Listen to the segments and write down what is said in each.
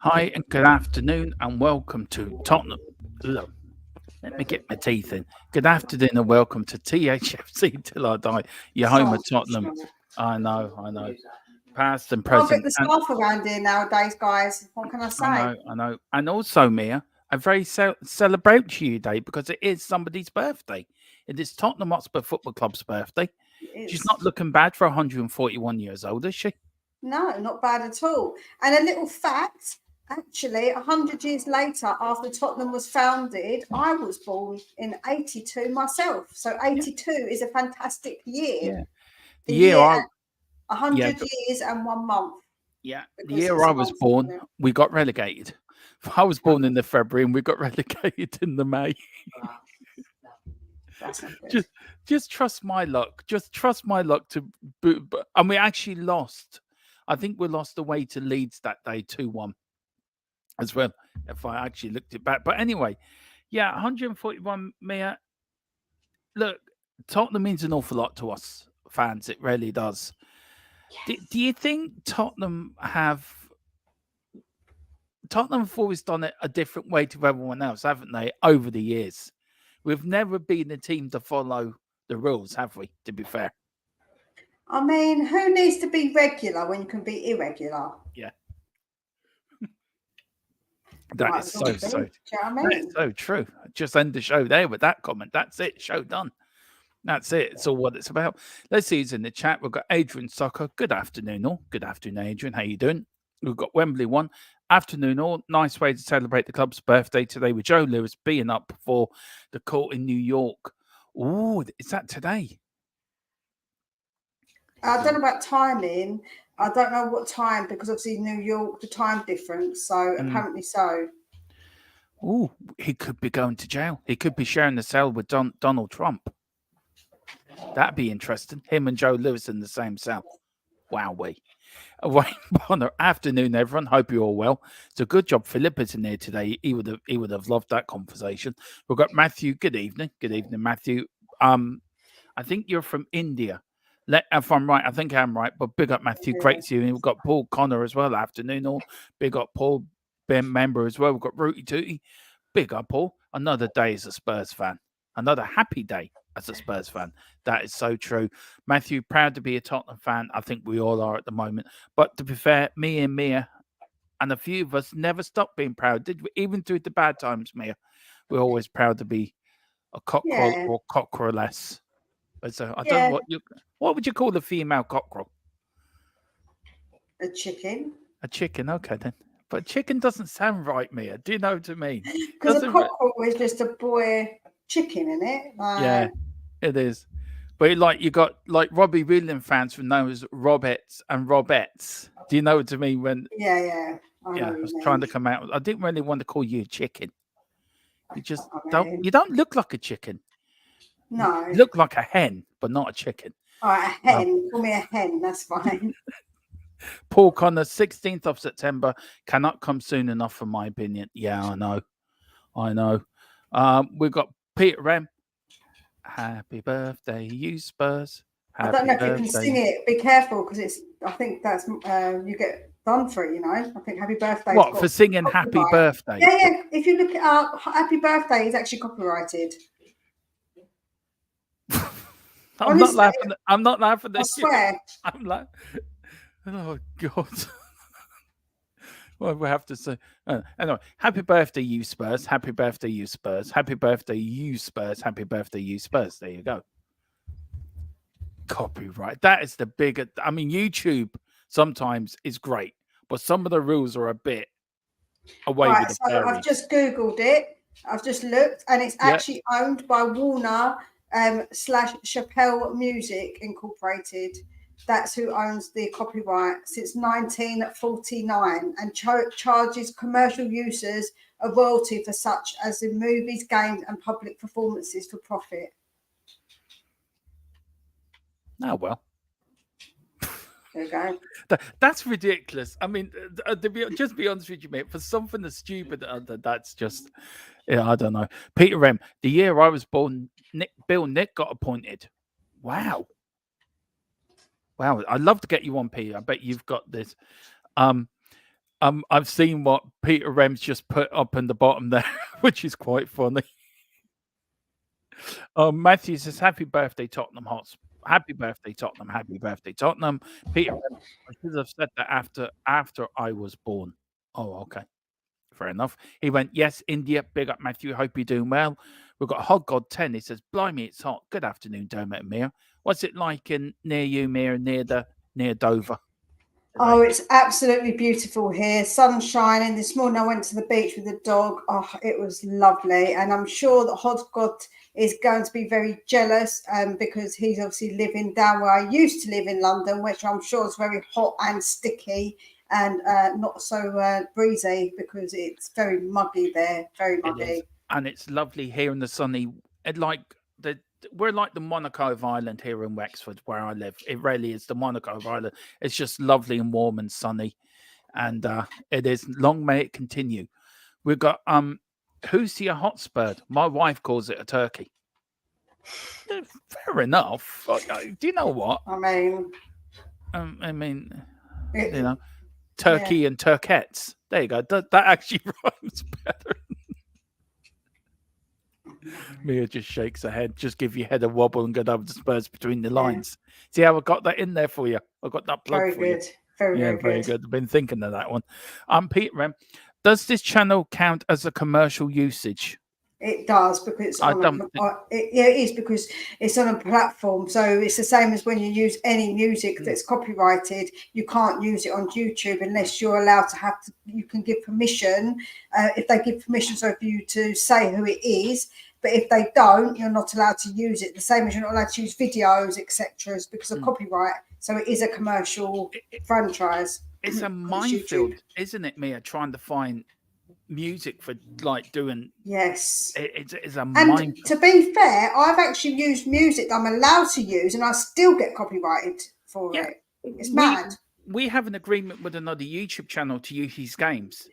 Hi and good afternoon and welcome to Tottenham. Look, let me get my teeth in. Good afternoon and welcome to THFC Till I Die, your home So of Tottenham. I know. Past and can't get present. the And staff around here nowadays, guys. What can I say? I know. And also, Mia, a very celebratory day because it is somebody's birthday. It is Tottenham Hotspur Football Club's birthday. She's not It's looking bad for 141 years old, is she? no, not bad at all. And a little fact, actually, 100 years later, after Tottenham was founded, I was born in '82 myself. So Yeah. '82 is a fantastic year. Yeah. The A year year, I, a yeah, hundred years and 1 month the because year it's I a was month, born, isn't it? we got relegated. I was born in the February and we got relegated in the May. That's not good. just, just trust my luck. Just trust my luck to, and we actually lost. I think we lost away to Leeds that day, 2-1 as well. If I actually looked it back, but anyway, yeah, 141. Mia, look, Tottenham means an awful lot to us fans. It really does. Do you think Tottenham have always done it a different way to everyone else, haven't they, over the years? We've never been a team to follow the rules, have we, to be fair? I mean, who needs to be regular when you can be irregular? Yeah. That Might is as well be. Do you know what I that is mean? so true. Just end the show there with that comment. That's it. Show done. That's it. It's all what it's about. Let's see who's in the chat. We've got Adrian Soccer. Good afternoon, all. Good afternoon, Adrian. How you doing? We've got Wembley one. Afternoon, all. Nice way to celebrate the club's birthday today with Joe Lewis being up for the court in New York. Oh, is that today? I don't know about timing. I don't know what time because obviously New York, the time difference. So apparently so. Oh, he could be going to jail. He could be sharing the cell with Donald Trump. That'd be interesting. Him and Joe Lewis in the same cell. Wowee. Wayne Bonner, afternoon, everyone. Hope you're all well. So good job, Philip is in here today. He would have loved that conversation. We've got Matthew. Good evening. Good evening, Matthew. I think you're from India. If I'm right, I think I'm right. But big up Matthew. Great to see you. We've got Paul Connor as well. Afternoon, all. Big up Paul, Ben member as well. We've got Rooty Tooty. Big up Paul. Another day as a Spurs fan. Another happy day as a Spurs fan. That is so true. Matthew, proud to be a Tottenham fan. I think we all are at the moment. But to be fair, me and Mia and a few of us never stopped being proud, did we? Even through the bad times, Mia. We're always proud to be a cockerel Yeah. or cockereless. So I don't know Yeah. what would you call the female cockerel? A chicken. A chicken, okay then. But chicken doesn't sound right, Mia. Do you know what I mean? Because a cockerel is just a boy chicken, in it? Yeah, it is. But like you got like Robbie Williams fans from known as Robettes and Robettes. Do you know what I mean? When Yeah. I was trying to come out. I didn't really want to call you a chicken. You just mean, you don't look like a chicken. no. You look like a hen, but not a chicken. All right, a hen. Call me a hen. That's fine. Paul Connor, 16th of September, cannot come soon enough, for my opinion. Yeah, I know. We've got Peter M. Happy birthday, you Spurs. I don't Happy know if you can birthday. sing it. Be careful because it's. I think that's you get done for it. You know. I think Happy Birthday. What, for singing Happy Birthday? Yeah. If you look it up, Happy Birthday is actually copyrighted. I'm not laughing. I'm not laughing. I swear. I'm like, oh God. Well, we have to say. Anyway, happy birthday, you Spurs. Happy birthday, you Spurs. Happy birthday, you Spurs. Happy birthday, you Spurs. There you go. Copyright. That is the bigger. I mean, YouTube sometimes is great, but some of the rules are a bit away with the fairies. I've just Googled it. I've just looked, and it's actually owned by Warner / Chappelle Music Incorporated. That's who owns the copyright since 1949 and charges commercial users a royalty for such as in movies, games, and public performances for profit. Oh, well. There you go. That's ridiculous. I mean, just be honest with you, mate. For something that's stupid, that's just, I don't know. Peter M. The year I was born, Bill Nick got appointed. Wow. I'd love to get you on, Peter. I bet you've got this. I've seen what Peter Rem's just put up in the bottom there, which is quite funny. Matthew says, "Happy birthday, Tottenham Hotspur. Happy birthday, Tottenham. Happy birthday, Tottenham." Peter Rem, I should have said that after I was born. Oh, okay. Fair enough. He went, "Yes, India. Big up, Matthew. Hope you're doing well." We've got Hog God 10. He says, "Blimey, it's hot. Good afternoon, Dermot and Mia. What's it like near you, Mia, near Dover?" Oh, it's absolutely beautiful here. Sun shining. This morning I went to the beach with the dog. Oh, it was lovely. And I'm sure that Hodgott is going to be very jealous because he's obviously living down where I used to live in London, which I'm sure is very hot and sticky and not so breezy because it's very muggy there. Very muggy. It is. And it's lovely here in the sunny. We're like the Monaco of Ireland here in Wexford, where I live. It really is the Monaco of Ireland. It's just lovely and warm and sunny, and it is. Long may it continue. We've got Thfc Hotspur. My wife calls it a turkey. Fair enough. Do you know what? I mean, you know, turkey and turkettes. There you go. That actually rhymes better. Mia just shakes her head. Just give your head a wobble and go over the Spurs between the lines. See how I got that in there for you? I got that plug for you. Very good. I've been thinking of that one. Pete Rem, does this channel count as a commercial usage? It does because it is because it's on a platform. So it's the same as when you use any music that's copyrighted. You can't use it on YouTube unless you're allowed to you can give permission. If they give permission, so for you to say who it is. But if they don't, you're not allowed to use it. The same as you're not allowed to use videos, etc., because of copyright. So it is a commercial franchise. It's a minefield, isn't it, Mia? Trying to find music for like doing it's a minefield. And to be fair, I've actually used music that I'm allowed to use, and I still get copyrighted for it. It's mad. We have an agreement with another YouTube channel to use his games,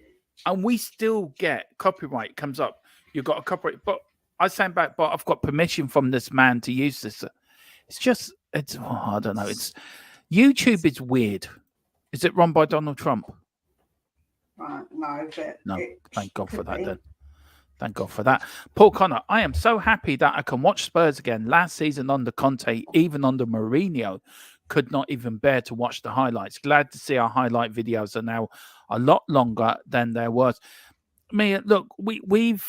and we still get copyright. Comes up, you've got a copyright, but I stand back, but I've got permission from this man to use this. I don't know. YouTube is weird. Is it run by Donald Trump? No. Thank God for that then. Thank God for that. Paul Connor, I am so happy that I can watch Spurs again. Last season under Conte, even under Mourinho, could not even bear to watch the highlights. Glad to see our highlight videos are now a lot longer than there was. Mia, look, we've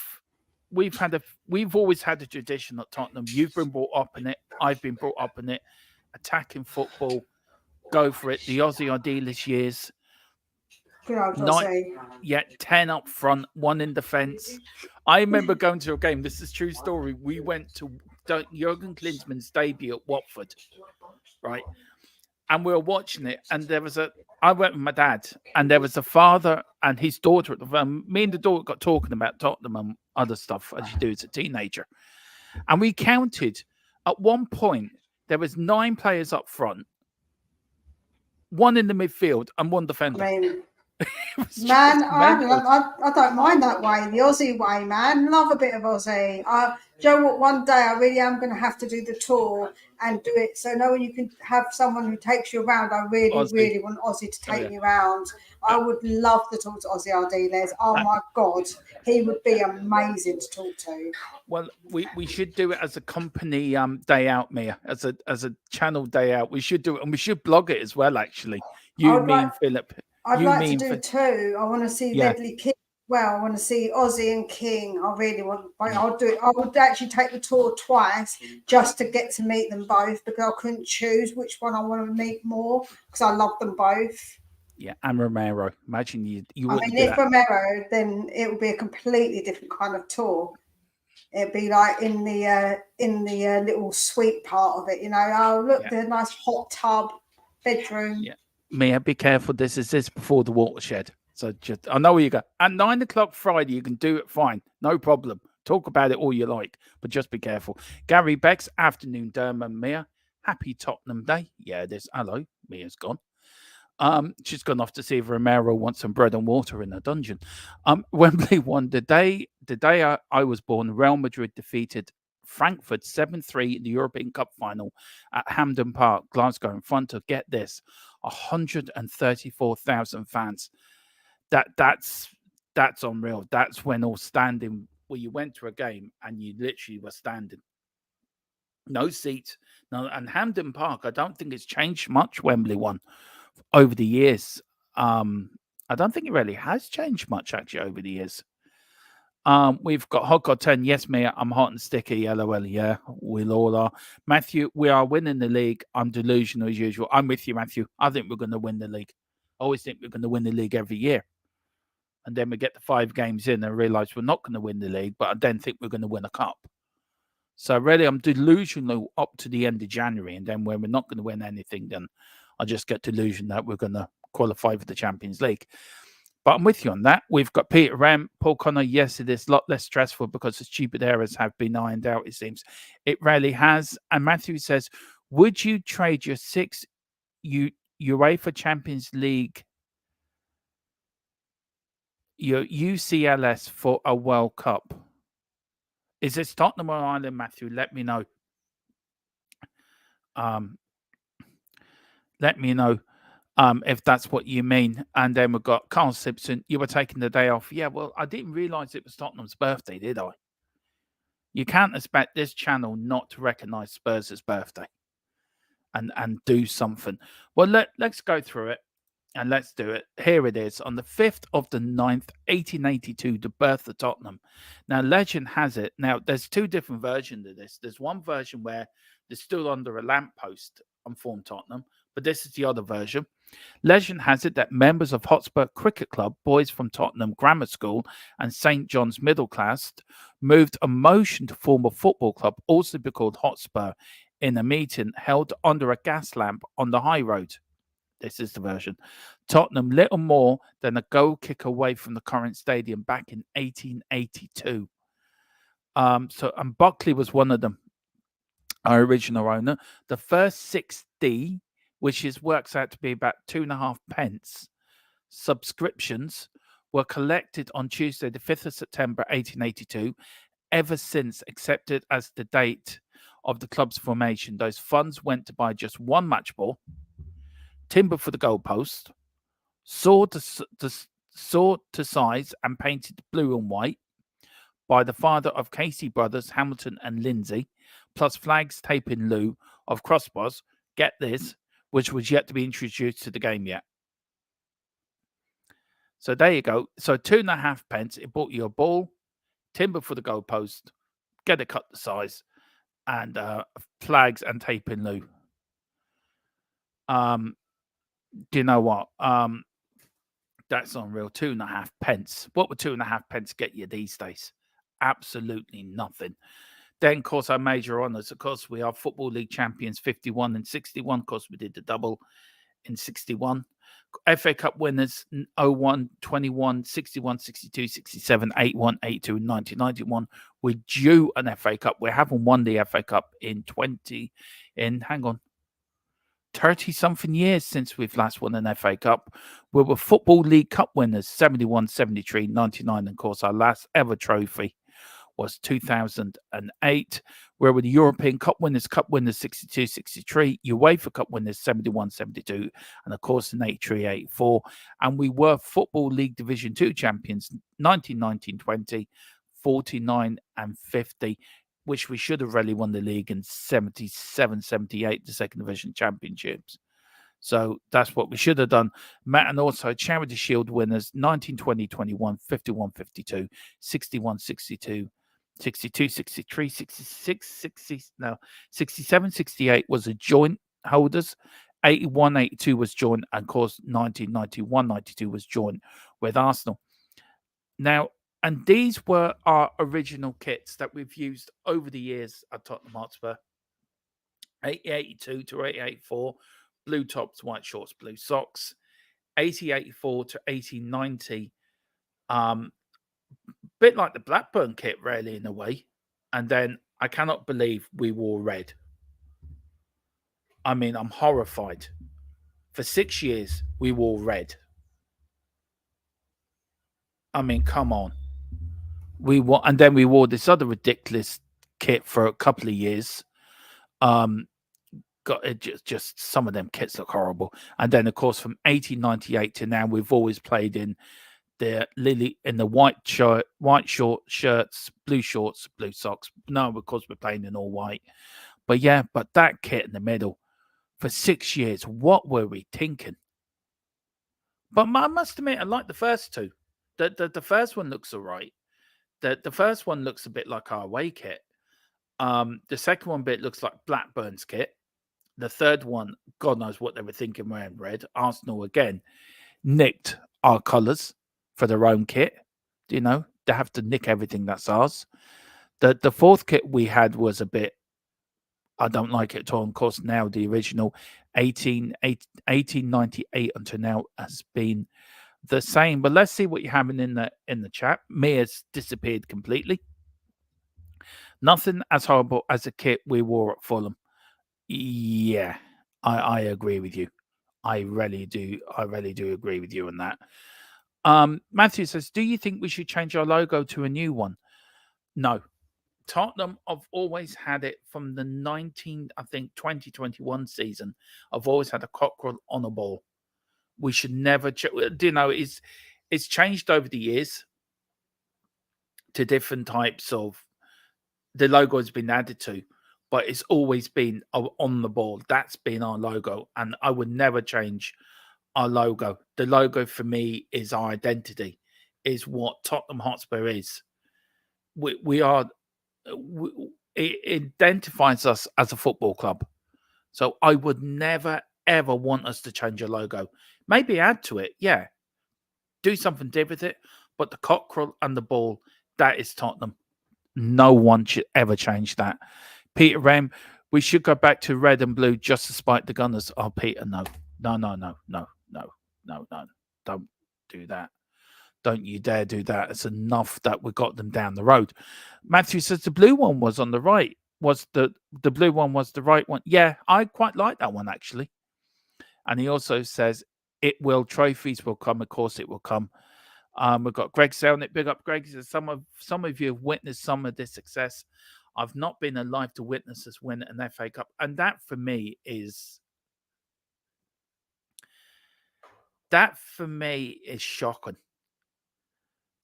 always had a tradition at Tottenham. You've been brought up in it. I've been brought up in it. Attacking football, go for it. The Aussie idealist years. 10 up front, 1 in defence. I remember going to a game. This is a true story. We went to Jurgen Klinsmann's debut at Watford, right? And we were watching it, and I went with my dad, and there was a father and his daughter. Me and the daughter got talking about Tottenham and other stuff, as you do as a teenager. And we counted, at one point, there was 9 players up front, 1 in the midfield, and 1 defender. Man, I don't mind that way, the Aussie way, man. Love a bit of Aussie. Do you know what? One day I really am going to have to do the tour and do it. So when you can have someone who takes you around, I really want Aussie to take me around. I would love to talk to Aussie Ardiles. Oh my God, he would be amazing to talk to. Well, we should do it as a company day out, Mia, as a channel day out. We should do it, and we should blog it as well. Actually, and Philip. I'd like to do 2. I want to see Ledley King. Well, I want to see Aussie and King. I really want. I'll do it. I would actually take the tour twice just to get to meet them both because I couldn't choose which one I want to meet more because I love them both. Yeah, and Romero. Imagine you. If Romero, then it would be a completely different kind of tour. It'd be like in the little suite part of it. Oh look, the nice hot tub bedroom. Yeah. Mia, be careful. This is before the watershed. So I know where you go. At 9 o'clock Friday, you can do it fine. No problem. Talk about it all you like, but just be careful. Gary Beck's afternoon, Derma and Mia. Happy Tottenham Day. Yeah, it is. Hello. Mia's gone. She's gone off to see if Romero wants some bread and water in her dungeon. Wembley won the day I was born. Real Madrid defeated Frankfurt 7-3 in the European Cup final at Hampden Park, Glasgow, in front of, get this, 134,000 fans. that's unreal. That's when all standing. Well, you went to a game and you literally were standing, no seats, no. And Hampden Park, I don't think it's changed much. Wembley one over the years. I don't think it really has changed much actually over the years. We've got Hot God 10. Yes, mate, I'm hot and sticky. LOL. Yeah, we all are. Matthew, we are winning the league. I'm delusional as usual. I'm with you, Matthew. I think we're going to win the league. I always think we're going to win the league every year. And then we get the 5 games in and realize we're not going to win the league, but I then think we're going to win a cup. So really, I'm delusional up to the end of January. And then when we're not going to win anything, then I just get delusion that we're going to qualify for the Champions League. But I'm with you on that. We've got Peter Ram, Paul Connor. Yes, it is a lot less stressful because the stupid errors have been ironed out, it seems. It rarely has. And Matthew says, would you trade your 6 UEFA Champions League, your UCLS for a World Cup? Is this Tottenham or Ireland, Matthew? Let me know. Let me know if that's what you mean. And then we've got Carl Simpson. You were taking the day off. Yeah, well, I didn't realise it was Tottenham's birthday, did I? You can't expect this channel not to recognise Spurs' birthday and do something. Well, let's go through it. And let's do it. Here it is. On the 5th of the 9th, 1882, the birth of Tottenham. Now, legend has it. Now, there's 2 different versions of this. There's one version where they're still under a lamppost on Form Tottenham, but this is the other version. Legend has it that members of Hotspur Cricket Club, boys from Tottenham Grammar School and St. John's Middle Class, moved a motion to form a football club, also be called Hotspur, in a meeting held under a gas lamp on the high road. This is the version. Tottenham, little more than a goal kick away from the current stadium back in 1882. And Buckley was one of them, our original owner. The first 6D, which works out to be about 2.5 pence, subscriptions were collected on Tuesday, the 5th of September, 1882. Ever since accepted as the date of the club's formation, those funds went to buy just 1 match ball, timber for the goalpost, sawed to size and painted blue and white by the father of Casey brothers, Hamilton and Lindsay, plus flags, tape in lieu of crossbars, get this, which was yet to be introduced to the game yet. So there you go. So 2.5 pence, it bought you a ball, timber for the goalpost, get it cut the size, and flags and tape in lieu. Do you know what? That's unreal. 2.5 pence. What would 2.5 pence get you these days? Absolutely nothing. Then, of course, our major honours. Of course, we are Football League champions 51 and 61. Of course, we did the double in 61. FA Cup winners 01, 21, 61, 62, 67, 81, 82, and 1991. We're due an FA Cup. We haven't won the FA Cup in 30-something years since we've last won an FA Cup. We were Football League Cup winners 71, 73, 99. And of course, our last ever trophy was 2008. We were the European Cup winners 62, 63, UEFA Cup winners 71, 72, and of course in 83, 84. And we were Football League Division 2 champions 1919, 20, 49 and 50. Which we should have really won the league in 77, 78, the second division championships. So that's what we should have done. Matt, and also Charity Shield winners 19, 20, 21, 51, 52, 61, 62, 62, 63, 66, 67, 68 was a joint holders. 81, 82 was joint. And of course, 1991, 92 was joint with Arsenal. Now, and these were our original kits that we've used over the years at Tottenham Hotspur. 80-82 to 80-84, blue tops, white shorts, blue socks. 80-84 to 80-90, bit like the Blackburn kit, really, in a way. And then I cannot believe we wore red. I mean, I'm horrified. For 6 years, we wore red. I mean, come on. And then we wore this other ridiculous kit for a couple of years. Got it, just some of them kits look horrible. And then, of course, from 1898 to now, we've always played in the Lily in the white short shirts, blue shorts, blue socks. No, because we're playing in all white. But yeah, but that kit in the middle for 6 years, what were we thinking? But I must admit, I like the first two. The first one looks all right. The first one looks a bit like our away kit. The second one bit looks like Blackburn's kit. The third one, God knows what they were thinking wearing red. Arsenal again nicked our colours for their own kit. You know, they have to nick everything that's ours. The fourth kit we had was a bit, I don't like it at all. Of course, now the original 1898 until now has been the same. But let's see what you're having in the chat. Mia's disappeared completely. Nothing as horrible as the kit we wore at Fulham. Yeah, I agree with you. I really do agree with you on that. Matthew says, do you think we should change our logo to a new one? No. Tottenham have always had it from the 2021 season. I've always had a cockerel on a ball. We should never, it's changed over the years to different types of, the logo has been added to, but it's always been on the ball. That's been our logo, and I would never change our logo. The logo for me is our identity, is what Tottenham Hotspur is. It identifies us as a football club. So I would never, ever want us to change a logo. Maybe add to it, yeah. Do something different with it. But the cockerel and the ball, that is Tottenham. No one should ever change that. Peter Rem, we should go back to red and blue just to spite the Gunners. Oh, Peter, no. No. Don't do that. Don't you dare do that. It's enough that we got them down the road. Matthew says the blue one was on the right. Was the blue one was the right one? Yeah, I quite like that one actually. And he also says trophies will come. Of course, it will come. We've got Greg Selnick. Big up, Greg. He says some of you have witnessed some of this success. I've not been alive to witness us win an FA Cup, and that for me is shocking.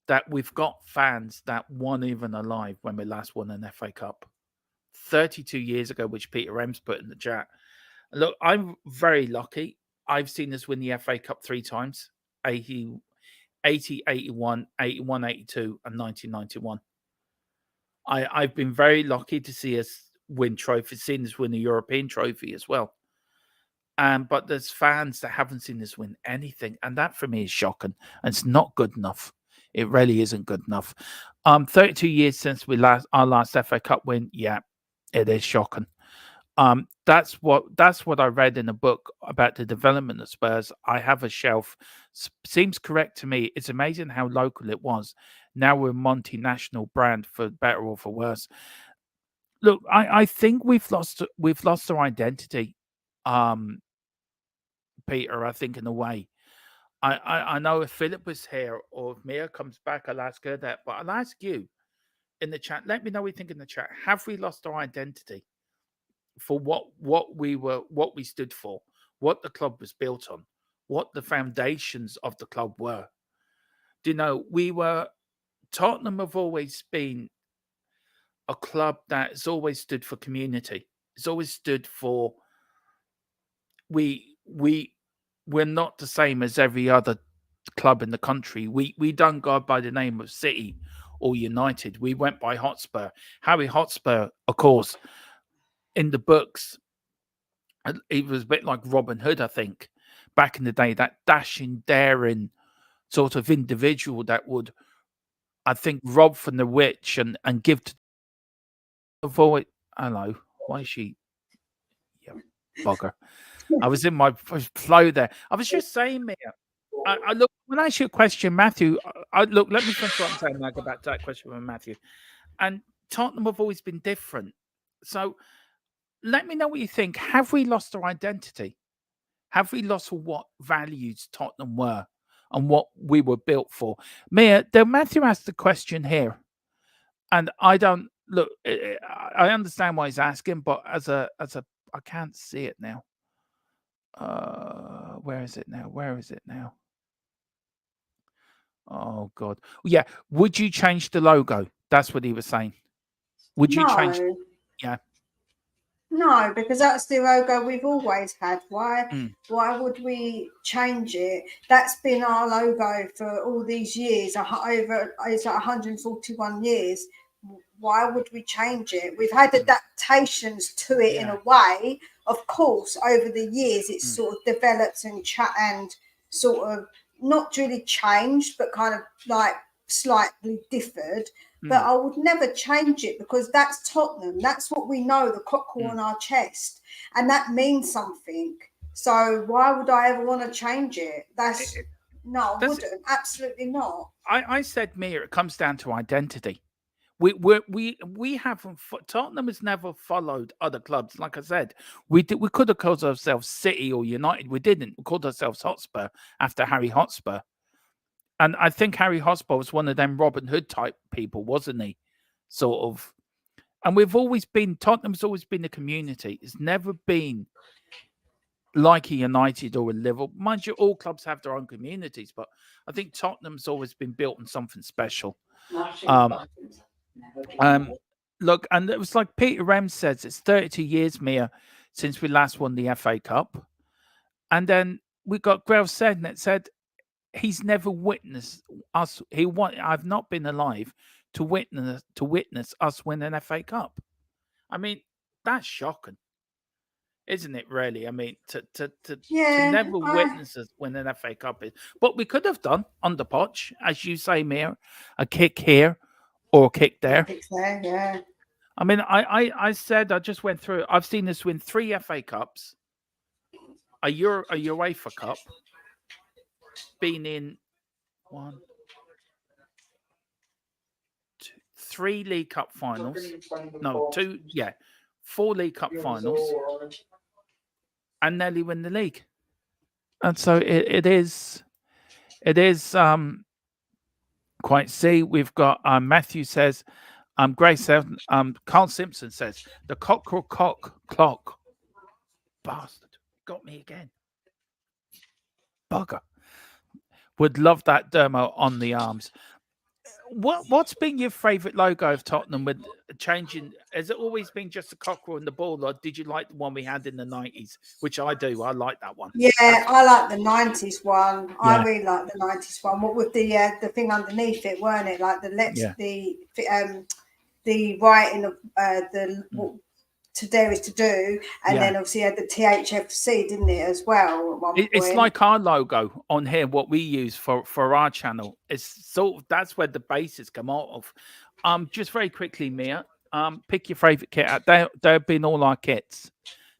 That we've got fans that weren't even alive when we last won an FA Cup 32 years ago, which Peter M's put in the chat. Look, I'm very lucky. I've seen us win the FA Cup 3 times, 80, 81, 81, 82, and 1991. I've been very lucky to see us win trophies, seen us win a European trophy as well. But there's fans that haven't seen us win anything, and that for me is shocking. And it's not good enough. It really isn't good enough. 32 years since our last FA Cup win. Yeah, it is shocking. That's what I read in a book about the development of Spurs. I have a shelf. Seems correct to me. It's amazing how local it was. Now we're a multinational brand, for better or for worse. Look, I think we've lost our identity, Peter. I think in a way. I know if Philip was here or if Mia comes back, I'll ask her that. But I'll ask you in the chat. Let me know what you think in the chat. Have we lost our identity for what we stood for, what the club was built on, what the foundations of the club were? Do you know, Tottenham have always been a club that has always stood for community. It's always stood for we're not the same as every other club in the country. We don't go by the name of City or United. We went by Hotspur. Harry Hotspur, of course, in the books, it was a bit like Robin Hood, I think, back in the day. That dashing, daring sort of individual that would, I think, rob from the rich and give to avoid. Hello, why is she? Yeah, bugger. I was in my flow there. I was just saying, Mia. I look, when I ask you a question, Matthew. Look. Let me finish what I'm saying. And I go back to that question with Matthew. And Tottenham have always been different. So let me know what you think. Have we lost our identity? Have we lost what values Tottenham were and what we were built for? Mia, Matthew asked the question here, and I don't look. I understand why he's asking, but as a, I can't see it now. Where is it now? Oh God. Yeah. Would you change the logo? That's what he was saying. Would you change? No, Yeah. no, because that's the logo we've always had. Mm, Why would we change it? That's been our logo for all these years, over it's like 141 years. Why would we change it? We've had mm, adaptations to it in yeah. a way. Of course, over the years, it's Mm, sort of developed and sort of not really changed, but kind of like slightly differed. But mm, I would never change it because that's Tottenham. That's what we know, the cockerel mm. on our chest, and that means something. So why would I ever want to change it? It- That's it- no, I That's. wouldn't. Absolutely not. I said, Mia. It comes down to identity. We haven't. Tottenham has never followed other clubs. Like I said, we could have called ourselves City or United. We didn't. We called ourselves Hotspur after Harry Hotspur. And I think Harry Hotspur was one of them Robin Hood type people, wasn't he? Sort of. And we've always been, Tottenham's always been a community. It's never been like a United or a Liverpool. Mind you, all clubs have their own communities, but I think Tottenham's always been built on something special. Um, um, Look, and it was like Peter Rem says, it's 32 years, Mia, since we last won the FA Cup. And then we got Grell said that said he's never witnessed us. I've not been alive to witness us win an FA Cup. I mean, that's shocking, isn't it? Really, I mean, to Yeah, never witness us win an FA Cup is. But we could have done on the potch, as you say, Mia, a kick here or a kick there. it's there. Yeah. I mean, I said I just went through. I've seen us win 3 FA Cups, a UEFA Cup, been in one, two, 3 League Cup finals. No, two. Yeah, 4 League Cup finals, and nearly win the league. And so it is quite. See, we've got Matthew says, Grace says, Carl Simpson says the cockerel clock bastard got me again. Bugger. Would love that Dermo on the arms. What's been your favourite logo of Tottenham with changing? Has it always been just the cockerel and the ball, or did you like the one we had in the 90s? Which I do. I like that one. Yeah, That's I like the '90s one. I yeah, really like the '90s one. What with the thing underneath it, weren't it? Like yeah. the writing of the Mm. what to dare is to do, and Yeah. then obviously had the THFC, didn't it, as well at one It's point. like our logo on here, what we use for our channel. It's sort of that's where the bases come out of. Just very quickly, Mia. Pick your favorite kit out. They've been all our kits.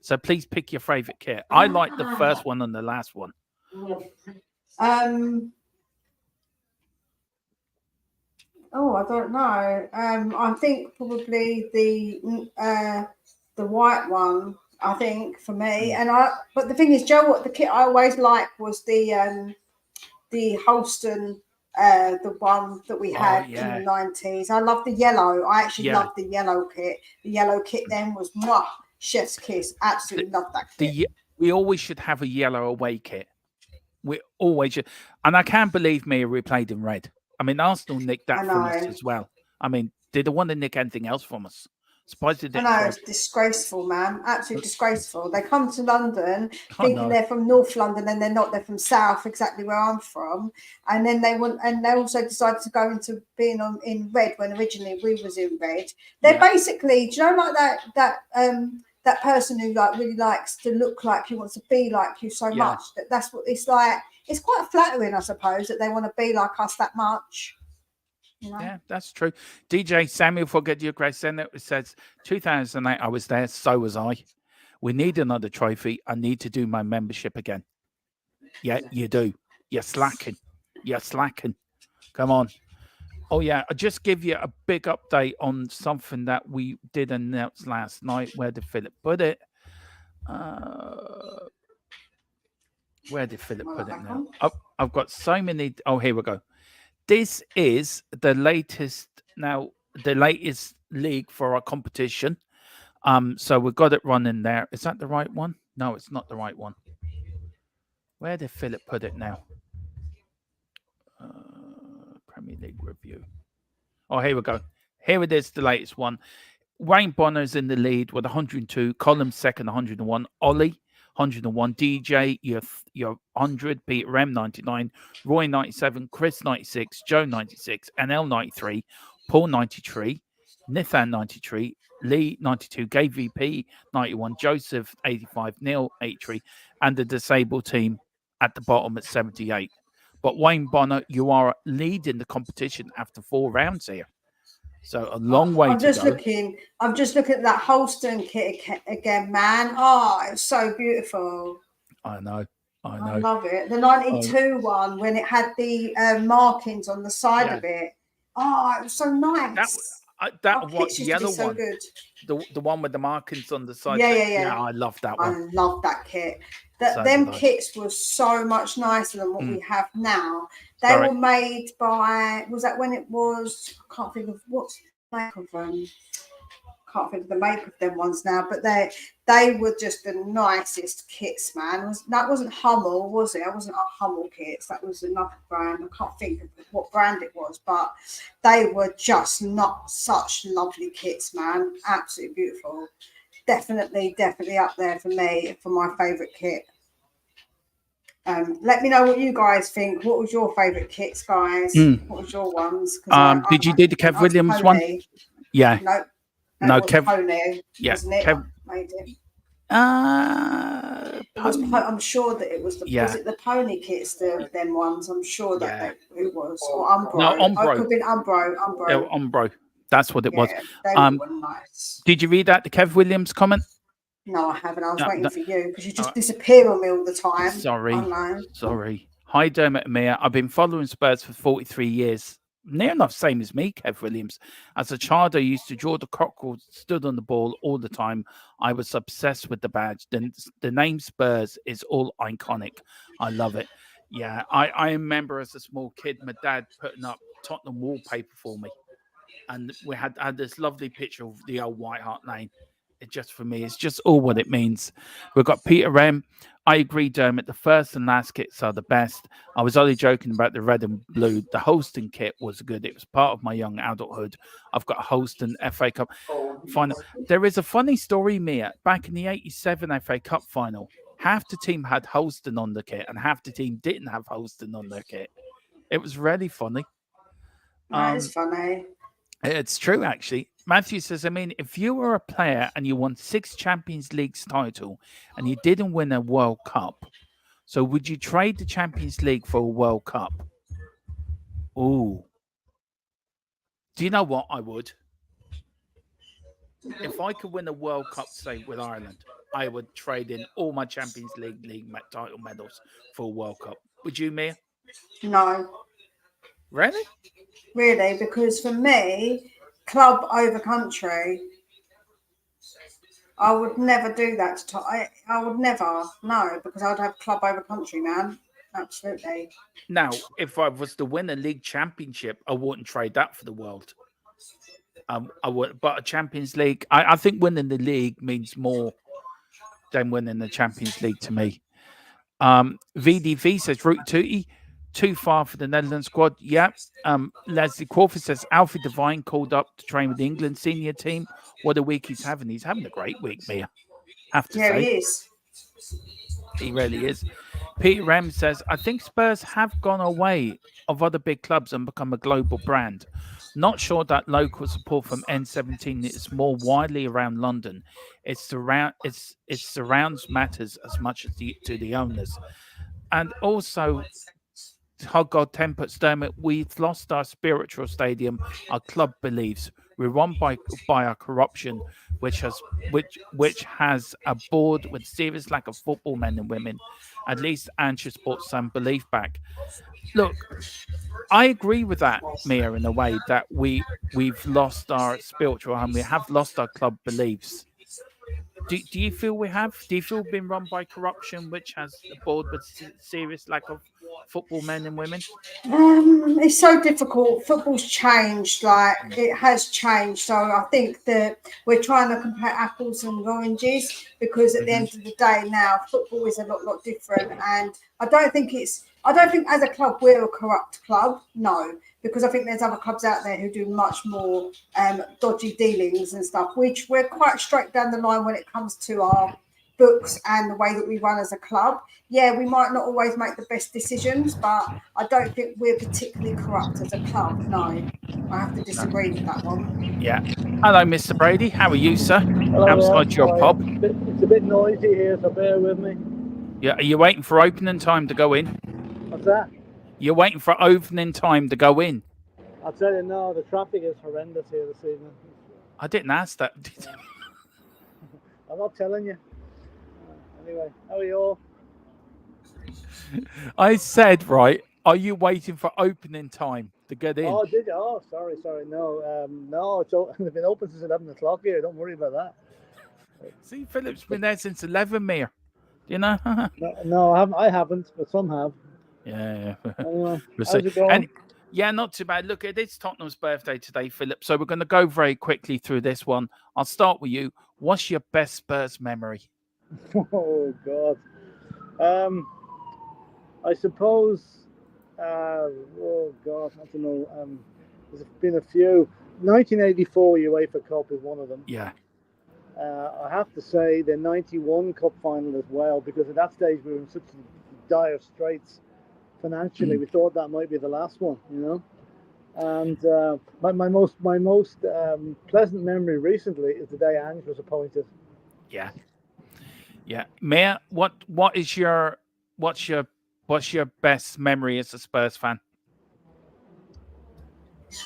So please pick your favorite kit. I like the first one and the last one. Um. Oh, I don't know. I think probably the white one. I think for me, Mm. but the thing is, Joe, what the kit I always liked was the Holston, the one that we Oh had in the yeah, '90s. I love the yellow. I actually yeah. love the yellow kit. The yellow kit then was mwah, chef's kiss. The, Absolutely love that kit. we always should have a yellow away kit. We always should. And I can't believe me we played in red. I mean, Arsenal nicked I that from us know. as well. I mean, did they want to nick anything else from us? Surprised they I didn't know try. it's disgraceful, man. Absolutely Uh, disgraceful. They come to London I thinking know. they're from North London and they're not. They're from South, exactly where I'm from. And then they also decided to go into being in red when originally we was in red. They're Yeah, basically, do you know, like that person who like really likes to look like you, wants to be like you so yeah, much that's what it's like. It's quite flattering, I suppose, that they want to be like us that much. You know. yeah. That's true. DJ Samuel, forget your grace. Then it says 2008. I was there. So was I. We need another trophy. I need to do my membership again. Yeah, you do. You're slacking. You're slacking. Come on. Oh yeah, I'll just give you a big update on something that we did announce last night. Where did Philip put it? Uh, where did Philip Am I put not it back now? on? I've got so many. Oh, here we go. This is the latest now, the latest league for our competition. So we've got it running there. Is that the right one? No, it's not the right one. Where did Philip put it now? League review. Oh, here we go. Here it is, the latest one. Wayne Bonner's in the lead with 102. Colin second, 101. Ollie, 101. DJ, you're 100. Peter M, 99. Roy, 97. Chris, 96. Joe, 96. NL, 93. Paul, 93. Nithan, 93. Lee, 92. Gay VP, 91. Joseph, 85. Neil, 83. And the disabled team at the bottom at 78. But Wayne Bonner, you are leading the competition after 4 rounds here. So a long way to go. I'm just looking at that Holston kit again, man. Oh, it's so beautiful. I know. I love it. The 92 one, when it had the markings on the side of it. Oh, it was so nice. That what yellow so one? Good. The one with the markings on the side. Yeah. I love that one. I love that kit. Them kits were so much nicer than what we have now. They were made by, was that when it was, I can't think of what's the make of them. Can't think of the make of them ones now, but they were just the nicest kits, man. That wasn't Hummel, was it? It wasn't our Hummel kits. That was another brand. I can't think of what brand it was, but they were just not such lovely kits, man. Absolutely beautiful. Definitely up there for me for my favourite kit. Let me know what you guys think. What was your favourite kits, guys? What was your ones? Did you do the Kev Williams one? Yeah. No, Kev. Pony, wasn't it? Kev. Made it. I'm sure that it was the was it the pony kits, them ones. I'm sure that it was. Or Umbro. No, Umbro. It could have been Umbro. Yeah, Umbro. That's what it was. They were nice. Did you read that, the Kev Williams comment? No, I haven't. I was waiting for you because you just disappear on me all the time. Sorry. Hi, Dermot and Mia. I've been following Spurs for 43 years. Near enough same as me, Kev Williams. As a child, I used to draw the cockerel, stood on the ball all the time. I was obsessed with the badge. The name Spurs is all iconic. I love it. Yeah, I remember as a small kid, my dad putting up Tottenham wallpaper for me. And we had this lovely picture of the old White Hart Lane. It just, for me, it's just all what it means. We've got Peter M. I agree, Dermot. The first and last kits are the best. I was only joking about the red and blue. The Holston kit was good. It was part of my young adulthood. I've got a Holston FA Cup final. There is a funny story, Mia. Back in the 87 FA Cup final, half the team had Holston on the kit and half the team didn't have Holston on their kit. It was really funny. That is funny. It's true, actually. Matthew says, I mean, if you were a player and you won 6 Champions Leagues title and you didn't win a World Cup, so would you trade the Champions League for a World Cup? Ooh. Do you know what? I would. If I could win a World Cup, say, with Ireland, I would trade in all my Champions League title medals for a World Cup. Would you, Mia? No. Really? Really, because for me, club over country, I would never do that. I would never, no, because I'd have club over country, man. Absolutely. Now, if I was to win a league championship, I wouldn't trade that for the world. I would, but a Champions League, I think winning the league means more than winning the Champions League to me. VDV says, Root Tootie, too far for the Netherlands squad. Yeah. Leslie Crawford says, Alfie Devine called up to train with the England senior team. What a week he's having. He's having a great week, Mia. Have to say. He is. He really is. Peter Rem says, I think Spurs have gone away of other big clubs and become a global brand. Not sure that local support from N17 is more widely around London. It surrounds matters as much as to the owners. And also, God temper Dermot, we've lost our spiritual stadium, our club beliefs. We're run by our corruption, which has a board with serious lack of football men and women. At least Ange brought some belief back. Look, I agree with that, Mia, in a way that we've lost our spiritual and we have lost our club beliefs. Do you feel we have? Do you feel we've been run by corruption, which has a board with serious lack of football men and women? It's so difficult. Football's changed, like it has changed. So I think that we're trying to compare apples and oranges because at the end of the day now football is a lot different. And I don't think as a club we're a corrupt club. No, because I think there's other clubs out there who do much more dodgy dealings and stuff, which we're quite straight down the line when it comes to our books and the way that we run as a club. Yeah, we might not always make the best decisions, but I don't think we're particularly corrupt as a club. No, I have to disagree with that one. Yeah. Hello, Mr. Brady. How are you, sir? Hello Outside there. your How are pub. you? It's a bit noisy here, so bear with me. Yeah. Are you waiting for opening time to go in? What's that? You're waiting for opening time to go in. I'll tell you now, the traffic is horrendous here this evening. I didn't ask that. I'm not telling you. Anyway, how are you all? I said, right, are you waiting for opening time to get in? Oh, did you? Oh, sorry. No, no, it's been open since 11 o'clock here. Don't worry about that. See, Philip's been there since 11, Mir. You know? No, I haven't, but some have. Yeah. Anyway, We'll how's see. it going? Yeah, not too bad. Look, it is Tottenham's birthday today, Philip. So we're going to go very quickly through this one. I'll start with you. What's your best Spurs memory? Oh, God. I suppose, oh, God, I don't know. There's been a few. 1984 UEFA Cup is one of them. Yeah. I have to say the 91 Cup final as well, because at that stage we were in such dire straits financially. We thought that might be the last one, you know. And my most pleasant memory recently is the day Ange was appointed. Yeah. Mia, what's your best memory as a Spurs fan?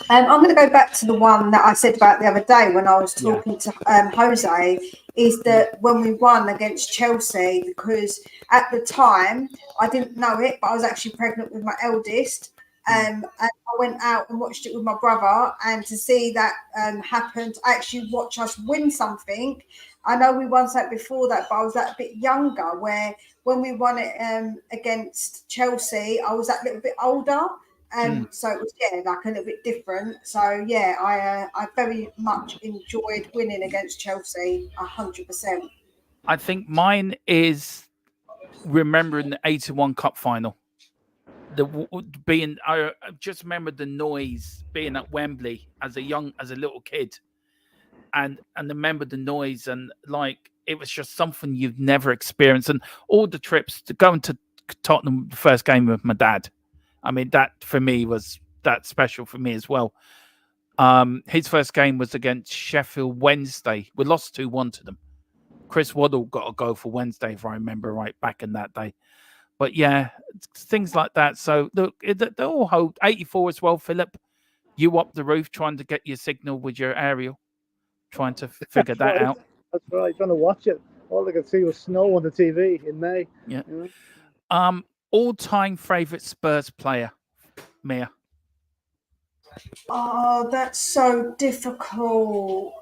I'm going to go back to the one that I said about the other day when I was talking to Jose, is that when we won against Chelsea, because at the time I didn't know it, but I was actually pregnant with my eldest. And I went out and watched it with my brother, and to see that happen, to actually watch us win something. I know we won something before that, but I was that bit younger, where when we won it against Chelsea, I was that little bit older. So it was like a little bit different. So yeah, I very much enjoyed winning against Chelsea 100%. I think mine is remembering the 81 Cup final. I just remember the noise being at Wembley as a little kid, and remember the noise, and like it was just something you've never experienced, and all the trips to going to Tottenham, the first game with my dad. I mean, that for me was that special for me as well. His first game was against Sheffield Wednesday. We lost 2-1 to them. Chris Waddle got a go for Wednesday, if I remember right, back in that day. But yeah, things like that. So look, they all hold 84 as well, Philip. You up the roof trying to get your signal with your aerial, trying to figure that out. That's right, trying to watch it. All I could see was snow on the TV in May. Yeah. You know? All-time favorite Spurs player, Mia. Oh, that's so difficult.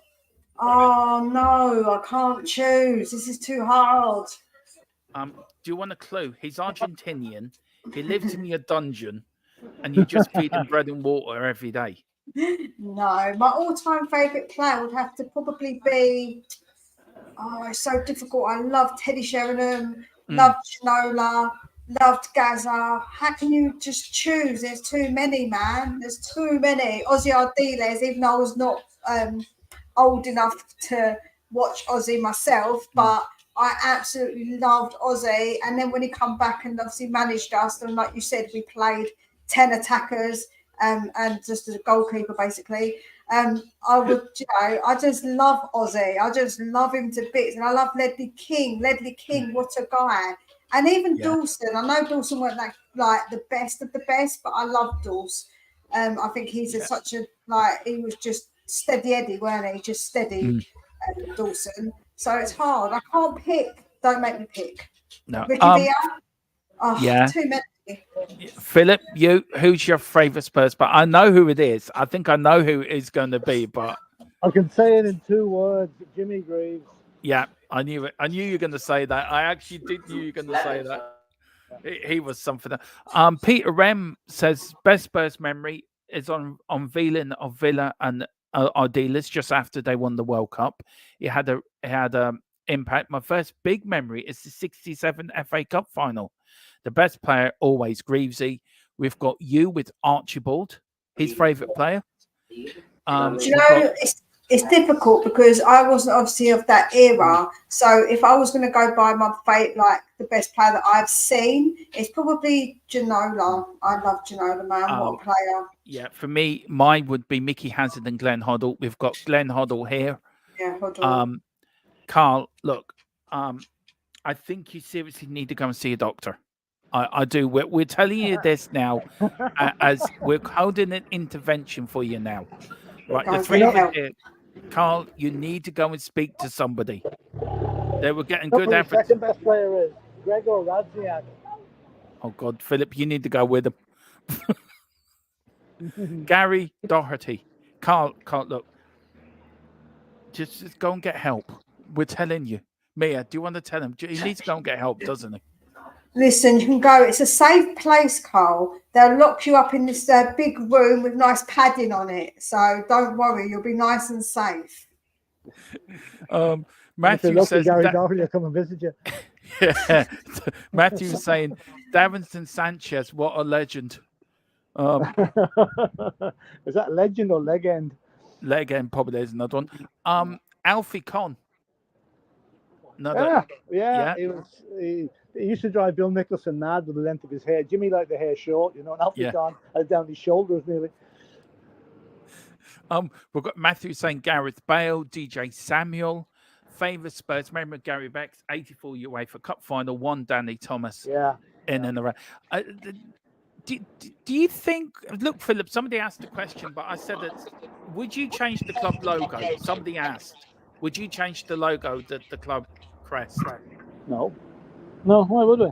Oh no, I can't choose. This is too hard. Do you want a clue? He's Argentinian. He lives in your dungeon, and you just feed him bread and water every day. No, my all-time favourite player would have to probably be. Oh, it's so difficult. I love Teddy Sheringham, loved Ginola, loved Gaza. How can you just choose? There's too many, man. There's too many. Ozzy Ardiles, even though I was not old enough to watch Ozzy myself, but I absolutely loved Ozzy. And then when he come back and obviously managed us, and like you said, we played 10 attackers and just as a goalkeeper, basically. I would, I just love Ozzy. I just love him to bits. And I love Ledley King. Ledley King, what a guy. And even Dawson. I know Dawson weren't like the best of the best, but I love Dawson. I think he's such a, he was just steady Eddie, weren't he? Just steady Dawson. So it's hard. I can't pick. Don't make me pick. No. Ricky Villa? Oh, too many. Philip, who's your favourite Spurs? But I know who it is. I think I know who it's going to be, but I can say it in 2 words: Jimmy Greaves. Yeah, I knew it. I knew you were going to say that. I actually did knew you were going to say that. He was something. Peter Rem says best Spurs memory is on Villa of Villa and our dealers just after they won the World Cup. It had a impact. My first big memory is the '67 FA Cup final. The best player always Greavesy. We've got you with Archibald, his favourite player. Do you know, it's difficult because I wasn't obviously of that era. So if I was going to go by my fate, like the best player that I've seen, it's probably Ginola. I love Ginola, man. What a player. Yeah, for me, mine would be Mickey Hazard and Glenn Hoddle. We've got Glenn Hoddle here. Yeah, Hoddle. Carl, look, I think you seriously need to go and see a doctor. I do. We're telling you this now as we're holding an intervention for you now. Right, the three of us here. Carl, you need to go and speak to somebody. They were getting good efforts. Second best player is Gregor Radziak. Oh God, Philip, you need to go with him. Gary Doherty. Carl, look. Just go and get help. We're telling you. Mia, do you want to tell him? He needs to go and get help, doesn't he? Listen, you can go. It's a safe place, Carl. They'll lock you up in this big room with nice padding on it. So don't worry, you'll be nice and safe. Matthew says Gary Doherty will come and visit you. Yeah. Matthew is saying Davinson Sanchez, what a legend. Is that legend or legend? Legend, probably there's another one. Alfie Conn. Yeah. He used to drive Bill Nicholson mad with the length of his hair. Jimmy liked the hair short, and Alfie Conn had down his shoulders nearly. We've got Matthew saying Gareth Bale, DJ Samuel, favourite Spurs member Gary Beck's 84 UEFA Cup final, one Danny Thomas. In and around. Do you think? Look, Philip. Somebody asked a question, but I said that. Would you change the club logo? Somebody asked. Would you change the logo, the club crest? No. Why would we?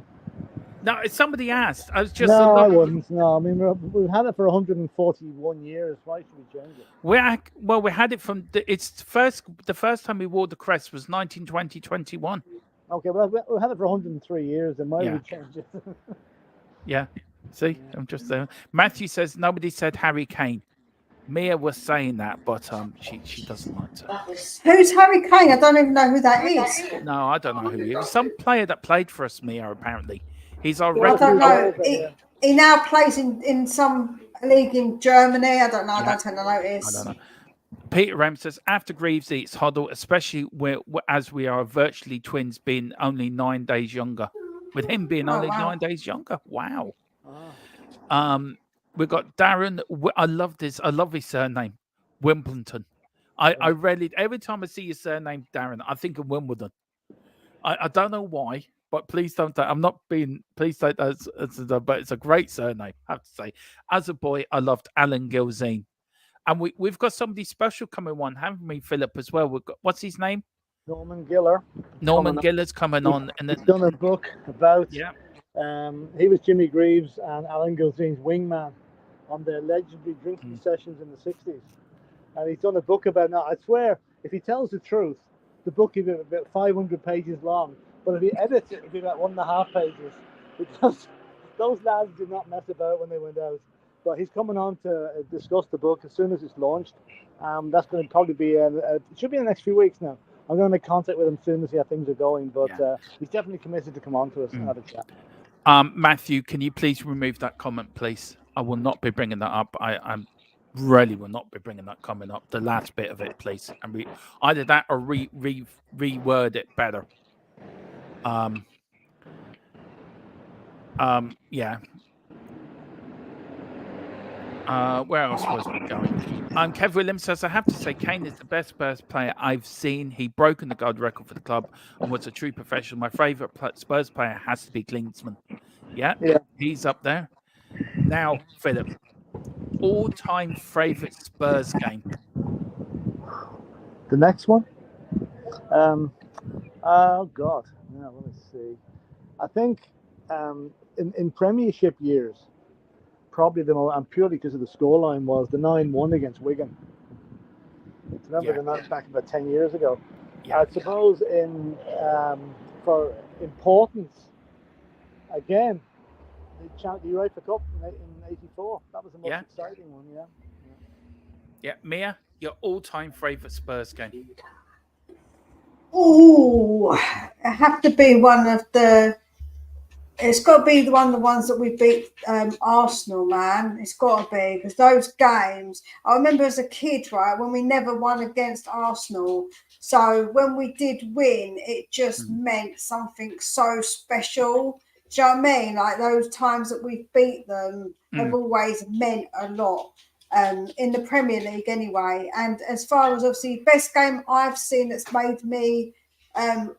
No, somebody asked. I was just. No, I wouldn't. No, I mean we've had it for 141 years. Why should we change it? We had it from the first time we wore the crest was 1920-21. Okay, well we had it for 103 years. Then why would we change it? Yeah. See, I'm just there. Matthew says nobody said Harry Kane. Mia was saying that, but she doesn't like to. Who's Harry Kane? I don't even know who that is. No, I don't know who he is. Some player that played for us, Mia, apparently. He's our I don't know. He now plays in some league in Germany. I don't know. I don't take the notice. I don't know. Peter Ram says, after Greaves eats Hoddle, especially as we are virtually twins, being only 9 days younger. With him being only 9 days younger. Wow. We've got Darren. I love this. I love his surname, Wimbledon. I rarely, every time I see your surname, Darren, I think of Wimbledon. I don't know why, but please don't. I'm not being. Please don't. But it's a great surname, I have to say. As a boy, I loved Alan Gilzine, and we've got somebody special coming on, haven't we, Philip? As well. We've got, what's his name? Norman Giller. Norman Giller's coming on, and he's done a book about. Yeah. He was Jimmy Greaves and Alan Gilzine's wingman on their legendary drinking sessions in the 60s. And he's done a book about now. I swear, if he tells the truth, the book is about 500 pages long. But if he edits it, it'll be about 1.5 pages. Because those lads did not mess about when they went out. But he's coming on to discuss the book as soon as it's launched. That's going to probably be, it should be in the next few weeks now. I'm going to make contact with him soon to see how things are going. But he's definitely committed to come on to us and have a chat. Matthew, can you please remove that comment, please? I will not be bringing that up. I really will not be bringing that comment up. The last bit of it, please, and either that or reword it better. Yeah. Where else was we going? Kev Williams says, I have to say, Kane is the best Spurs player I've seen. He broke the gold record for the club and was a true professional. My favourite Spurs player has to be Klinsmann. Yeah, he's up there. Now, Philip, all-time favourite Spurs game? The next one? Oh, God. Yeah, let me see. I think in Premiership years, probably the most, and purely because of the scoreline, was the 9-1 against Wigan. Remember that back about 10 years ago. I suppose for importance, again, the UEFA Cup in '84. That was the most exciting one. Yeah, Mia, your all-time favourite Spurs game? Oh, it have to be one of the. It's got to be the ones that we beat Arsenal, man. It's got to be, because those games. I remember as a kid, right, when we never won against Arsenal. So when we did win, it just meant something so special. Do you know what I mean? Like those times that we beat them have always meant a lot. In the Premier League anyway. And as far as obviously best game I've seen that's made me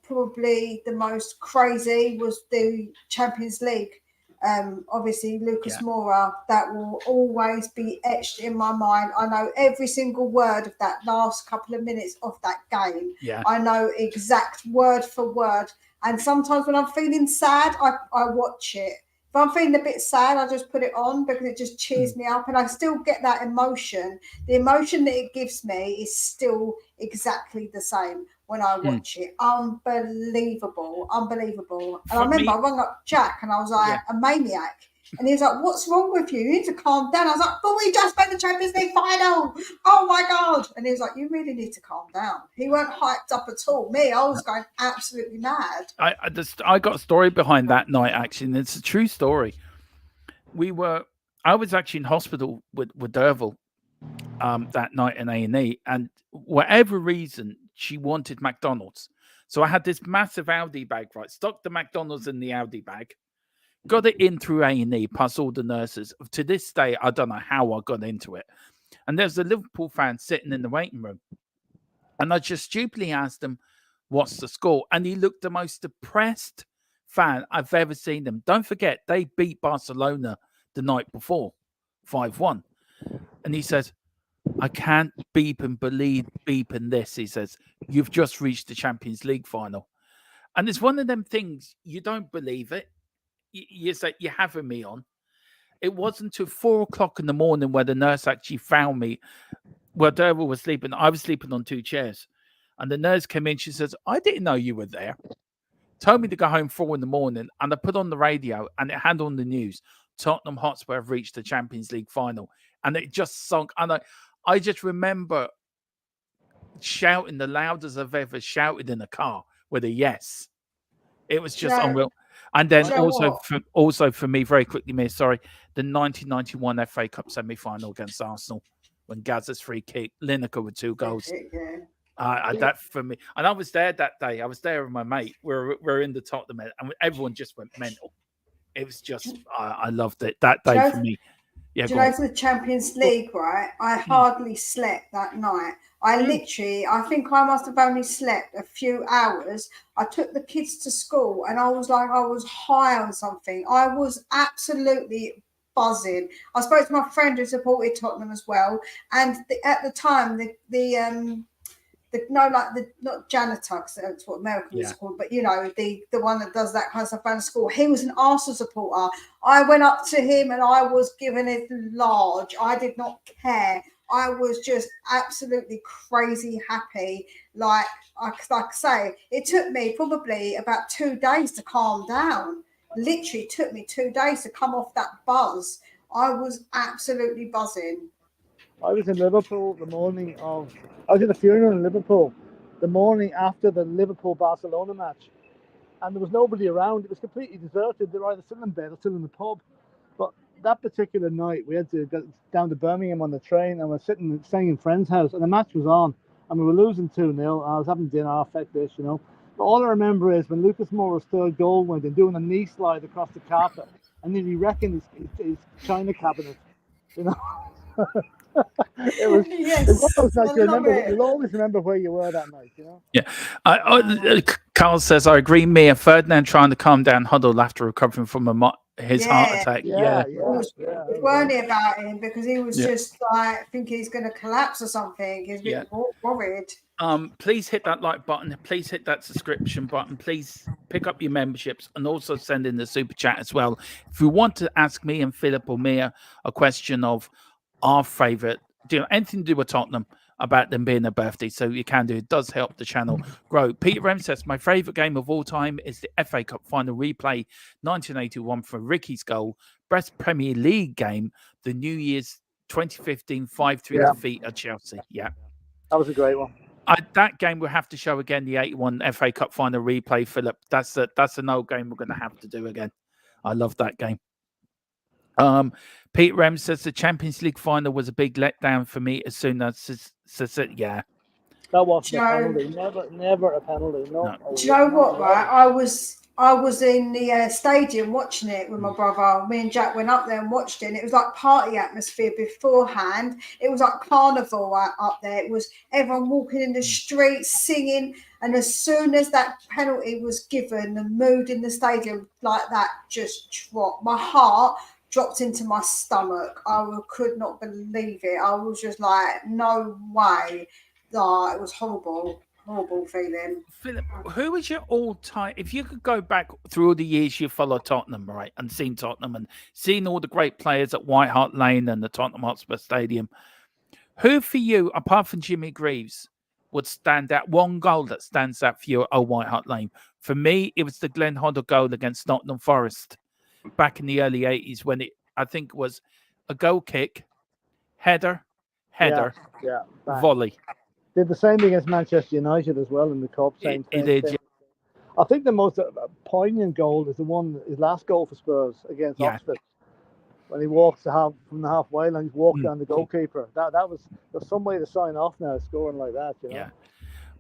probably the most crazy was the Champions League. Obviously Lucas Moura, that will always be etched in my mind. I know every single word of that last couple of minutes of that game. I know exact word for word. And sometimes when I'm feeling sad, I watch it. If I'm feeling a bit sad, I just put it on because it just cheers me up, and I still get that emotion. The emotion that it gives me is still exactly the same when I watch it. Unbelievable. And I remember I rang up Jack and I was like, a maniac. And he was like, what's wrong with you? You need to calm down. I was like, but we just made the Champions League final. Oh my God. And he was like, you really need to calm down. He weren't hyped up at all. Me, I was going absolutely mad. I got a story behind that night, actually, and it's a true story. I was actually in hospital with Derval that night in A&E, and whatever reason, she wanted McDonald's. So I had this massive Audi bag, right? Stuck the McDonald's in the Audi bag, got it in through A&E, past all the nurses. To this day, I don't know how I got into it. And there's a Liverpool fan sitting in the waiting room. And I just stupidly asked him, what's the score? And he looked the most depressed fan I've ever seen him. Don't forget, they beat Barcelona the night before, 5-1. And he says, I can't beep and believe beeping this. He says, you've just reached the Champions League final. And it's one of them things, you don't believe it. You say, you're having me on. It wasn't until 4 o'clock in the morning where the nurse actually found me. Well, Derval was sleeping. I was sleeping on 2 chairs. And the nurse came in. She says, I didn't know you were there. Told me to go home 4 in the morning. And I put on the radio and it had on the news. Tottenham Hotspur have reached the Champions League final. And it just sunk. And I just remember shouting the loudest I've ever shouted in a car with a yes. It was just unreal. And then also for me, very quickly, Mia, sorry, the 1991 FA Cup semi-final against Arsenal when Gazza's free kick, Lineker with 2 goals. That for me, and I was there that day. I was there with my mate. We're in the Tottenham, and everyone just went mental. It was just, I loved it that day for me. Yeah, do you know, for the Champions League, right? I hardly slept that night. I think I must have only slept a few hours. I took the kids to school and I was like, I was high on something. I was absolutely buzzing. I spoke to my friend who supported Tottenham as well. And at the time, not janitor, because that's what Americans called, but you know, the one that does that kind of stuff around the school. He was an Arsenal supporter. I went up to him and I was giving it large. I did not care. I was just absolutely crazy happy. Like I say, it took me probably about 2 days to calm down. Literally took me 2 days to come off that buzz. I was absolutely buzzing. I was in Liverpool I was at a funeral in Liverpool the morning after the Liverpool-Barcelona match. And there was nobody around. It was completely deserted. They were either still in bed or still in the pub. But that particular night, we had to go down to Birmingham on the train, and we're staying in a friend's house, and the match was on, and we were losing 2-0. I was having dinner, fuck this, you know. But all I remember is when Lucas Moura's third goal went and doing a knee slide across the carpet, and nearly wrecking his china cabinet, you know. It was like you'll always remember where you were that night, you know. Yeah, Carl says I agree. Mia, Ferdinand trying to calm down huddle after recovering from his heart attack. It was worrying about him because he was just like thinking he's going to collapse or something. He's a bit worried. Please hit that like button. Please hit that subscription button. Please pick up your memberships and also send in the super chat as well. If you want to ask me and Philip or Mia a question of our favorite, anything to do with Tottenham, about them being a birthday, so you can do it. Does help the channel grow. Peter M says, my favourite game of all time is the FA Cup final replay 1981 for Ricky's goal. Best Premier League game, the New Year's 2015 5-3 defeat at Chelsea. Yeah. That was a great one. That game we'll have to show again, the 81 FA Cup final replay, Philip. That's an old game we're going to have to do again. I love that game. Pete Rem says the Champions League final was a big letdown for me as soon as yeah. That wasn't a penalty. Never a penalty. No. Do you know what, right? I was in the stadium watching it with my brother. Me and Jack went up there and watched it. And it was like party atmosphere beforehand. It was like carnival up there. It was everyone walking in the streets, singing. And as soon as that penalty was given, the mood in the stadium like that just dropped. My heart dropped into my stomach. I could not believe it. I was just like, no way. Oh, it was horrible feeling. Philip, who was your all-time, if you could go back through all the years you followed Tottenham, right, and seen Tottenham and seen all the great players at White Hart Lane and the Tottenham Hotspur Stadium, who for you, apart from Jimmy Greaves, would stand out, one goal that stands out for you at White Hart Lane? For me, it was the Glenn Hoddle goal against Nottingham Forest back in the early 80s when I think it was a goal kick, header, volley. Did the same against Manchester United as well in the cup. Same it did. Yeah. I think the most poignant goal is his last goal for Spurs against Oxford, when he walks from the halfway line, he's walked down the goalkeeper. There's some way to sign off now, scoring like that. You know? Yeah.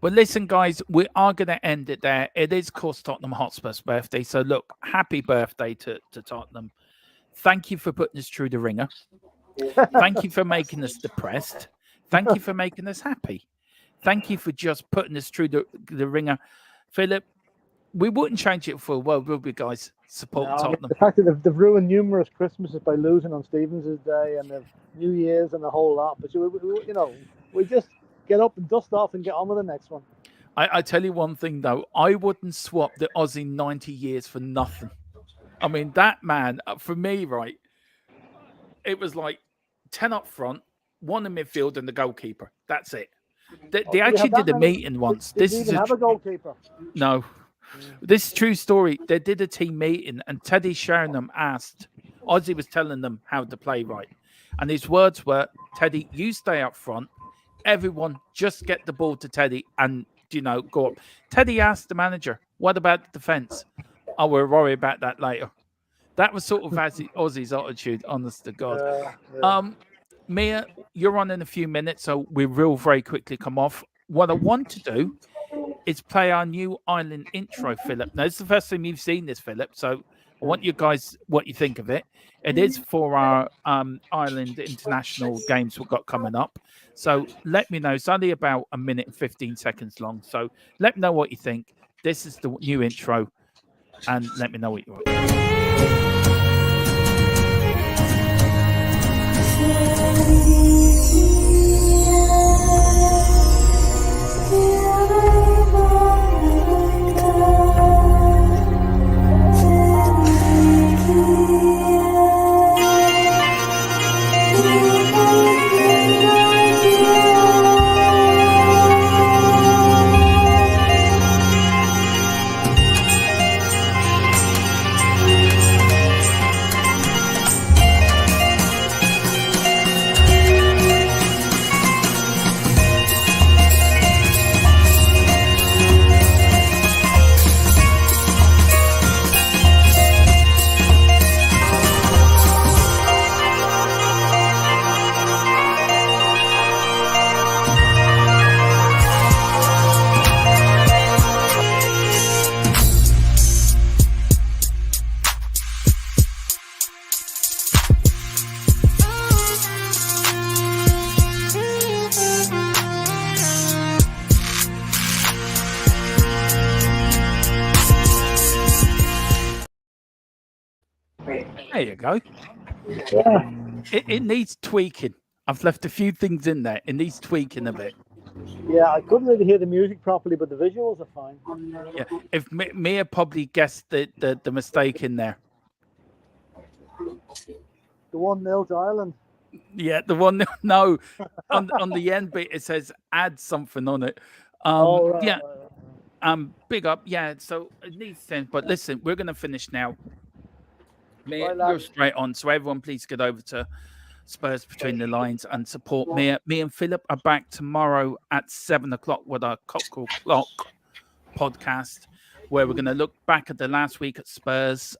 Well, listen, guys, we are going to end it there. It is, of course, Tottenham Hotspur's birthday. So, look, happy birthday to Tottenham. Thank you for putting us through the ringer. Thank you for making us depressed. Thank you for making us happy. Thank you for just putting us through the ringer. Philip, we wouldn't change it for a world, would we, guys? Support Tottenham. The fact that they've ruined numerous Christmases by losing on Stevens' Day and the New Year's and the whole lot. But, we just get up and dust off and get on with the next one. I tell you one thing, though. I wouldn't swap the Aussie 90 years for nothing. I mean, that man, for me, right, it was like 10 up front, 1 in midfield and the goalkeeper. That's it. They actually did a meeting once. Did you even have a goalkeeper? No. This is a true story. They did a team meeting and Teddy Sheringham asked, Ozzy was telling them how to play right. And his words were, Teddy, you stay up front. Everyone just get the ball to Teddy and, go up. Teddy asked the manager, what about the defence? I will worry about that later. That was sort of Ozzy's attitude, honest to God. Mia, you're on in a few minutes, so we will very quickly come off. What I want to do is play our new Ireland intro, Philip. Now, it's the first time you've seen this, Philip, so I want you guys, what you think of it. It is for our Ireland international games we've got coming up. So let me know. It's only about 1 minute and 15 seconds long. So let me know what you think. This is the new intro, and let me know what you want. There you go. Yeah. It needs tweaking. I've left a few things in there. It needs tweaking a bit. Yeah, I couldn't really hear the music properly, but the visuals are fine. Yeah, if Mia probably guessed the mistake in there. The 1-0 to Ireland. Yeah, the one. No, on the end bit it says add something on it. Right, Yeah. right. Big up. Yeah. So it needs sense. But listen, we're gonna finish now. Mia, Right, you're lads. straight on. So everyone, please get over to Spurs Between the Lines and support Mia. Me and Philip are back tomorrow at 7:00 with our Cockerel Clock podcast, where we're going to look back at the last week at Spurs,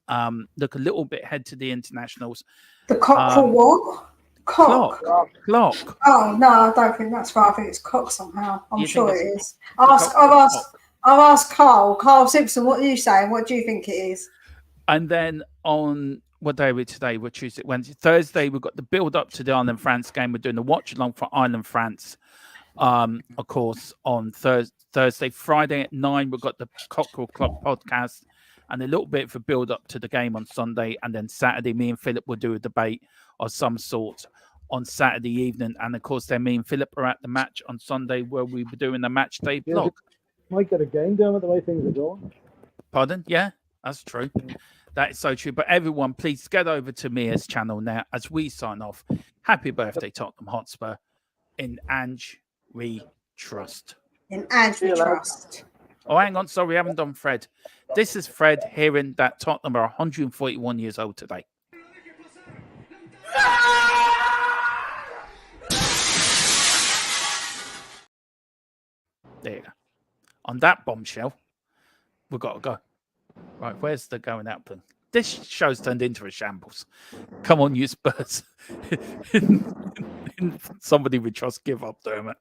look a little bit ahead to the internationals. The cockerel what? Cock. Clock. Oh no, I don't think that's right. I think it's cock somehow. I'm You sure think it it's is. I've clock? asked Carl Simpson, what are you saying? What do you think it is? And then on what day are we today? We're Tuesday, Wednesday, Thursday. We've got the build up to the Ireland France game. We're doing the watch along for Ireland France. Of course, on Thursday, Friday at 9, we've got the Cockerel Clock podcast and a little bit of a build up to the game on Sunday. And then Saturday, me and Philip will do a debate of some sort on Saturday evening. And of course, then me and Philip are at the match on Sunday where we'll be doing the match day vlog. Might get a game down with the way things are going. Pardon? Yeah, that's true. That is so true. But everyone, please get over to Mia's channel now as we sign off. Happy birthday, Tottenham Hotspur. In Ange, we trust. In Ange, we trust. Oh, hang on. Sorry, we haven't done Fred. This is Fred hearing that Tottenham are 141 years old today. There you go. On that bombshell, we've got to go. Right, where's the going out thing? This show's turned into a shambles. Come on, you Spurs. Somebody we trust, give up, damn it.